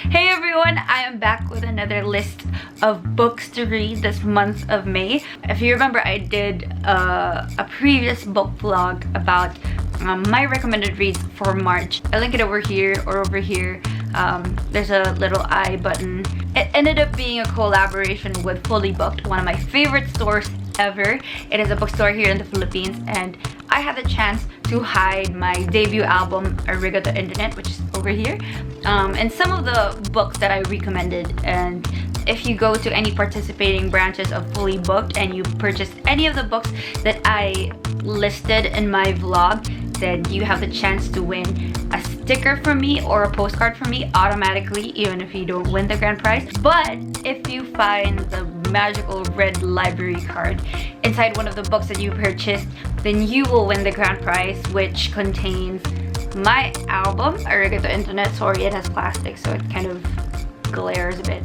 Hey everyone, I am back with another list of books to read this month of May. If you remember, I did a previous book vlog about my recommended reads for March. I link it over here or over here. There's a little I button. It ended up being a collaboration with Fully Booked, one of my favorite stores ever. It is a bookstore here in the Philippines, and I had the chance to hide my debut album, Arigato Internet, which is over here, and some of the books that I recommended. And if you go to any participating branches of Fully Booked and you purchase any of the books that I listed in my vlog, then you have the chance to win a sticker from me or a postcard from me automatically, even if you don't win the grand prize. But if you find the magical red library card inside one of the books that you purchased, then you will win the grand prize, which contains my album, Arigato Internet. Sorry, it has plastic, so it kind of glares a bit.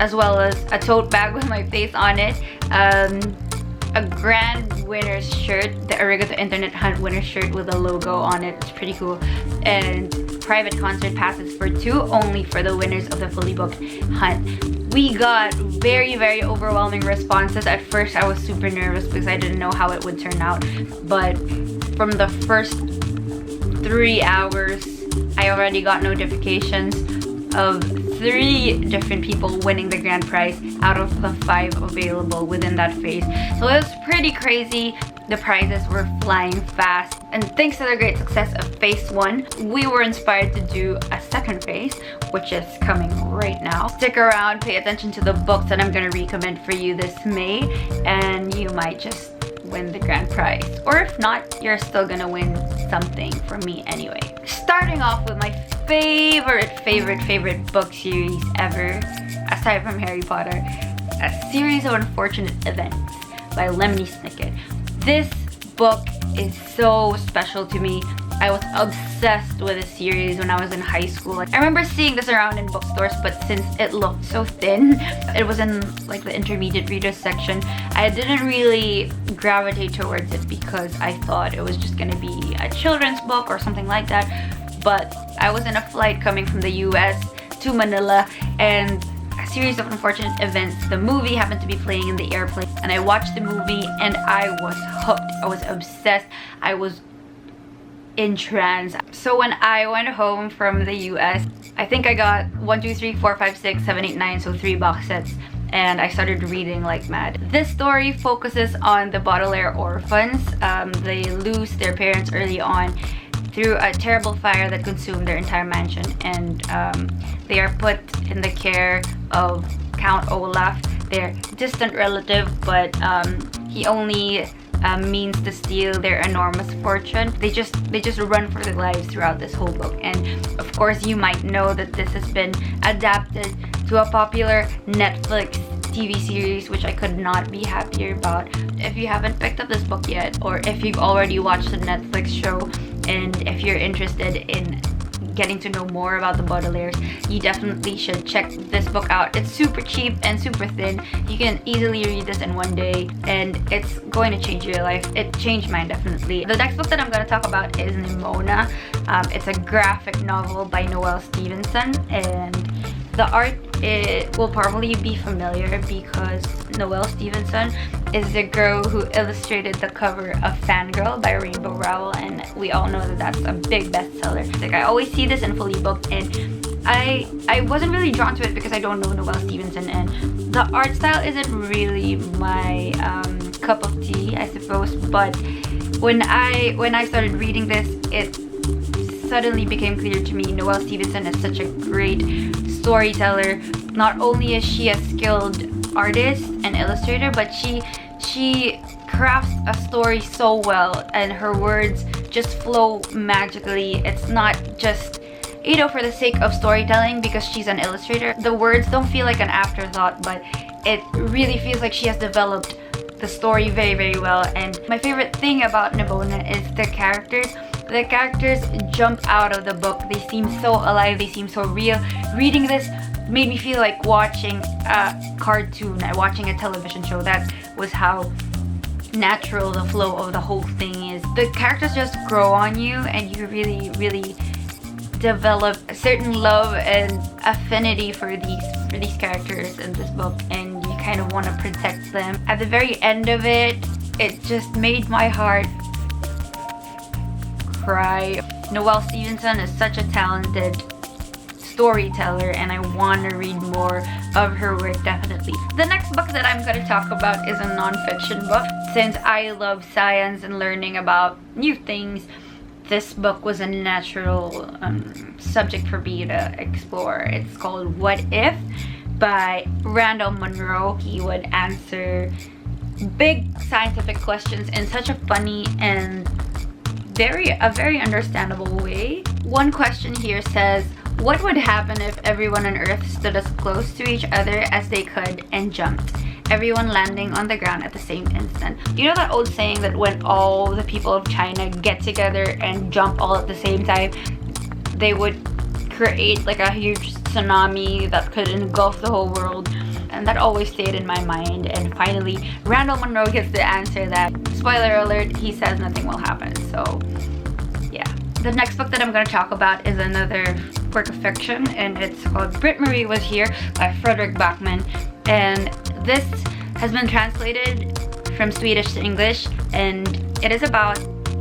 As well as a tote bag with my face on it, a grand winner's shirt, the Arigato Internet Hunt winner's shirt with a logo on it. It's pretty cool. And private concert passes for 2 only for the winners of the Fully Booked Hunt. We got very overwhelming responses. At first I was super nervous because I didn't know how it would turn out, but from the first 3 hours I already got notifications of 3 different people winning the grand prize out of the 5 available within that phase. So it was pretty crazy. The prizes were flying fast, and thanks to the great success of phase 1, we were inspired to do a second phase, which is coming right now. Stick around, pay attention to the books that I'm going to recommend for you this May, and you might just win the grand prize. Or if not, you're still gonna win something from me anyway. Starting off with my favorite book series ever, aside from Harry Potter, A Series of Unfortunate Events by Lemony Snicket. This book is so special to me. I was obsessed with the series when I was in high school. I remember seeing this around in bookstores, but since it looked so thin, it was in like the intermediate readers section, I didn't really gravitate towards it because I thought it was just gonna be a children's book or something like that. But I was in a flight coming from the US to Manila, and A Series of Unfortunate Events, the movie, happened to be playing in the airplane, and I watched the movie and I was hooked. I was obsessed. I was in trance. So when I went home from the US, I think I got 1, 2, 3, 4, 5, 6, 7, 8, 9, so 3 box sets, and I started reading like mad. This story focuses on the Baudelaire orphans. They lose their parents early on through a terrible fire that consumed their entire mansion, and they are put in the care of Count Olaf, their distant relative, but he only means to steal their enormous fortune. They just run for their lives throughout this whole book. And of course, you might know that this has been adapted to a popular Netflix TV series, which I could not be happier about. If you haven't picked up this book yet, or if you've already watched the Netflix show, and if you're interested in getting to know more about the Baudelaires, you definitely should check this book out. It's super cheap and super thin. You can easily read this in one day, and it's going to change your life. It changed mine, definitely. The next book that I'm going to talk about is Nimona. It's a graphic novel by Noelle Stevenson, and the art, it will probably be familiar because Noelle Stevenson is the girl who illustrated the cover of Fangirl by Rainbow Rowell, and we all know that that's a big bestseller. Like, I always see this in Fully Booked, and I wasn't really drawn to it because I don't know Noelle Stevenson, and the art style isn't really my cup of tea, I suppose. But when I started reading this, it suddenly became clear to me Noelle Stevenson is such a great storyteller. Not only is she a skilled artist and illustrator, but she crafts a story so well, and her words just flow magically. It's not just, you know, for the sake of storytelling because she's an illustrator. The words don't feel like an afterthought, but it really feels like she has developed the story very well. And my favorite thing about Nimona is the characters. The characters jump out of the book. They seem so alive, they seem so real. Reading this made me feel like watching a cartoon, watching a television show. That was how natural the flow of the whole thing is. The characters just grow on you, and you really develop a certain love and affinity for these characters in this book, and you kind of want to protect them. At the very end of it, it just made my heart cry. Noelle Stevenson is such a talented storyteller, and I want to read more of her work, definitely. The next book that I'm going to talk about is a non-fiction book. Since I love science and learning about new things, this book was a natural subject for me to explore. It's called What If by Randall Munroe. He would answer big scientific questions in such a funny and very understandable way. One question here says, what would happen if everyone on Earth stood as close to each other as they could and jumped? Everyone landing on the ground at the same instant. You know that old saying that when all the people of China get together and jump all at the same time, they would create like a huge tsunami that could engulf the whole world? And that always stayed in my mind. And finally, Randall Munroe gives the answer that, spoiler alert, he says nothing will happen. So yeah. The next book that I'm going to talk about is another work of fiction, and it's called Britt Murray Was Here by Fredrik Backman. And this has been translated from Swedish to English, and it is about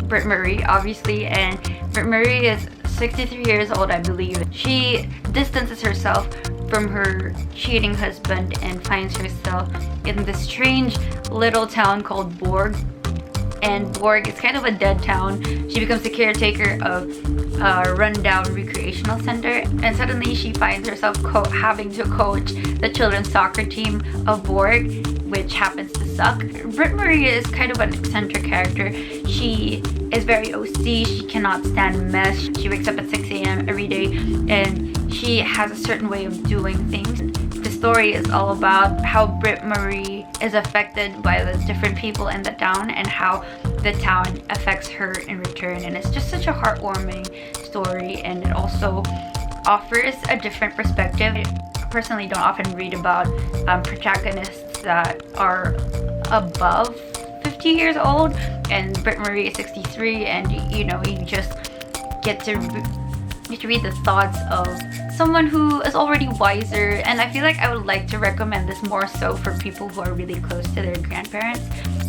Britt Murray, obviously. And Britt Murray is 63 years old, I believe. She distances herself from her cheating husband and finds herself in this strange little town called Borg. And Borg is kind of a dead town. She becomes the caretaker of a rundown recreational center, and suddenly she finds herself having to coach the children's soccer team of Borg, which happens to suck. Britt Murray is kind of an eccentric character. She is very OC. She cannot stand mess. She wakes up at 6 a.m. every day, and she has a certain way of doing things. The story is all about how Britt Murray is affected by the different people in the town and how the town affects her in return. And it's just such a heartwarming story, and it also offers a different perspective. I personally don't often read about protagonists that are above 50 years old, and Britt Murray is 63, and you know, you just get to read the thoughts of someone who is already wiser. And I feel like I would like to recommend this more so for people who are really close to their grandparents,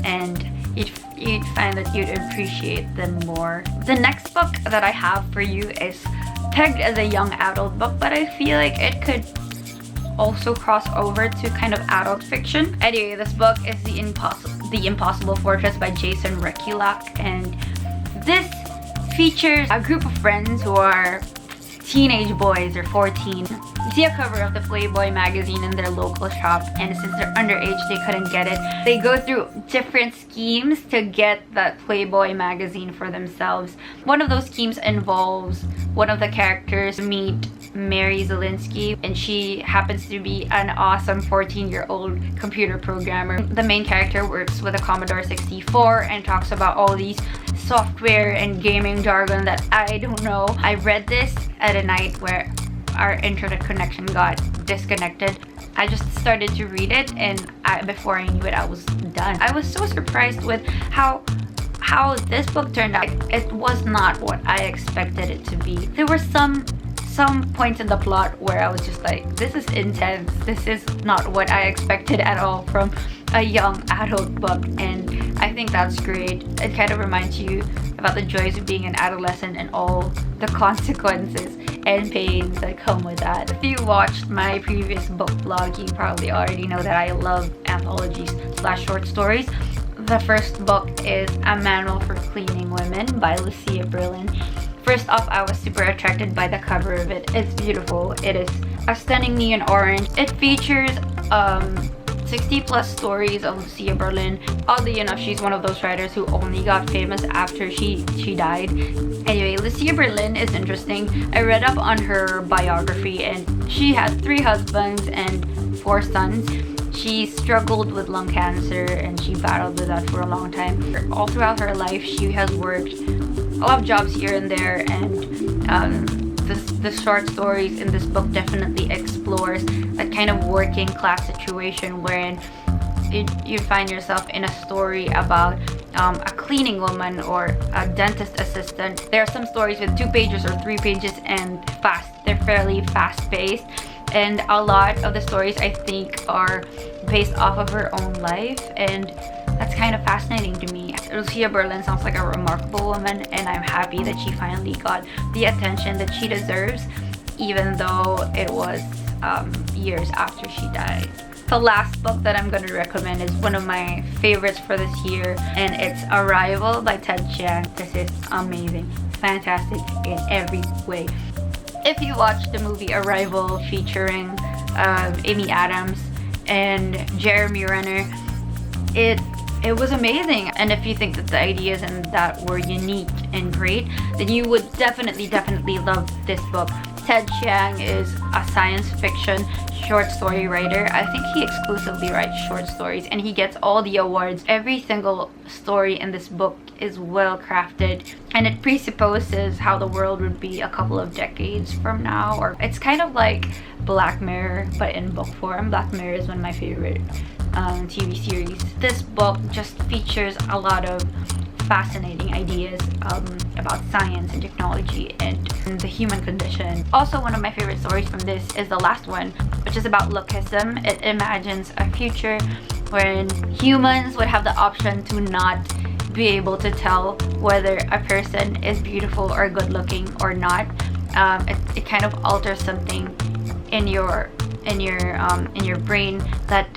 and you'd find that you'd appreciate them more. The next book that I have for you is pegged as a young adult book, but I feel like it could also cross over to kind of adult fiction. Anyway, this book is The Impossible Fortress by Jason Rekulak, and this features a group of friends who are teenage boys or 14. You see a cover of the Playboy magazine in their local shop, and since they're underage, they couldn't get it. They go through different schemes to get that Playboy magazine for themselves. One of those schemes involves one of the characters meet Mary Zelinsky, and she happens to be an awesome 14-year-old computer programmer. The main character works with a Commodore 64 and talks about all these software and gaming jargon that I don't know. I read this at a night where our internet connection got disconnected. I just started to read it, and before I knew it, I was done. I was so surprised with how this book turned out. It was not what I expected it to be. There were some points in the plot where I was just like, this is intense. This is not what I expected at all from a young adult book, and I think that's great. It kind of reminds you about the joys of being an adolescent and all the consequences and pains that come with that. If you watched my previous book blog, you probably already know that I love anthologies / short stories. The first book is A Manual for Cleaning Women by Lucia Berlin. First off, I was super attracted by the cover of it. It's beautiful. It is a stunning neon orange. It features 60 plus stories of Lucia Berlin. Oddly enough, she's one of those writers who only got famous after she died. Anyway, Lucia Berlin is interesting. I read up on her biography, and she has 3 husbands and 4 sons. She struggled with lung cancer, and she battled with that for a long time. All throughout her life, she has worked a lot of jobs here and there, and the short stories in this book definitely explores that kind of working class situation wherein you find yourself in a story about a cleaning woman or a dentist assistant. There are some stories with 2 pages or 3 pages and they're fairly fast-paced, and a lot of the stories I think are based off of her own life, and that's kind of fascinating to me. Lucia Berlin sounds like a remarkable woman, and I'm happy that she finally got the attention that she deserves, even though it was years after she died. The last book that I'm going to recommend is one of my favorites for this year, and it's Arrival by Ted Chiang. This is amazing, fantastic in every way. If you watched the movie Arrival featuring Amy Adams and Jeremy Renner, it was amazing. And if you think that the ideas in that were unique and great, then you would definitely love this book. Ted Chiang is a science fiction short story writer. I think he exclusively writes short stories, and he gets all the awards. Every single story in this book is well crafted, and it presupposes how the world would be a couple of decades from now. Or it's kind of like Black Mirror, but in book form. Black Mirror is one of my favorite TV series. This book just features a lot of fascinating ideas about science and technology and the human condition. Also, one of my favorite stories from this is the last one, which is about lookism. It imagines a future wherein humans would have the option to not be able to tell whether a person is beautiful or good looking or not. It kind of alters something in your brain that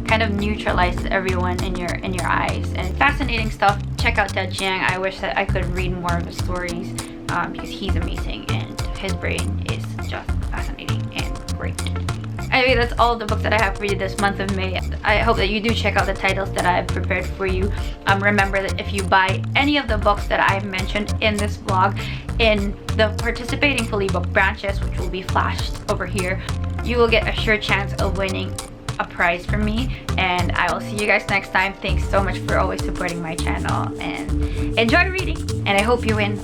kind of neutralizes everyone in your eyes. And fascinating stuff. Check out Ted Chiang. I wish that I could read more of his stories because he's amazing and his brain is just fascinating and great. Anyway, that's all the books that I have for you this month of May. I hope that you do check out the titles that I've prepared for you. Remember that if you buy any of the books that I've mentioned in this vlog in the participating fully booked branches, which will be flashed over here, you will get a sure chance of winning a prize from me. And I will see you guys next time. Thanks so much for always supporting my channel, and enjoy reading, and I hope you win.